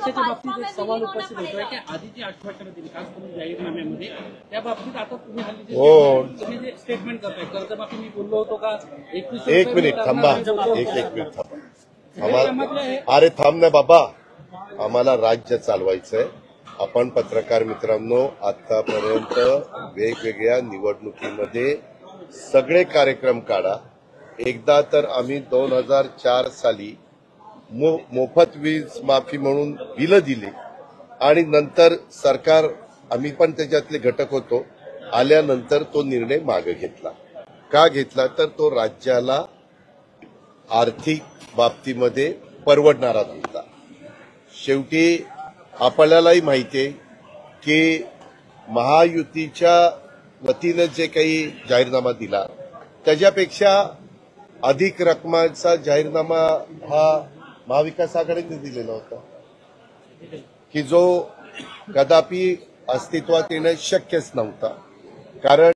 पक्षाच्या बाबतीत एक सवाल उपस्थित होतोय की आधी जी आश्वासनं दिली खास करून जाहीरनाम्यामध्ये त्या बाबतीत आता तुम्ही हल्ली तुम्ही जे स्टेटमेंट करताय कर्जमाफी मी बोललो होतो का 21 एक मिनिट थांबा एक मिनिट थांबा अरे थांब ना बाबा आम्हाला राज्य चालवायचंय आपण पत्रकार मित्रांनो आतापर्यंत वेगवेगळ्या निवडणुकीमध्ये सगळे कार्यक्रम काढा एकदा तर आम्ही 2004 साली मोफत वीज माफी म्हणून बिलं दिली आणि नंतर सरकार आम्ही पण त्याच्यातले घटक होतो आल्यानंतर तो निर्णय मागे घेतला का घेतला तर तो राज्याला आर्थिक बाबतीमध्ये परवडणारा नव्हता शेवटी आपल्यालाही माहिती आहे की महायुतीच्या वतीनं जे काही जाहीरनामा दिला त्याच्यापेक्षा अधिक रकमाचा जाहीरनामा हा महाविकास आघाडीने दिलेला होता की जो कदापि अस्तित्वात येणं शक्यच नव्हता कारण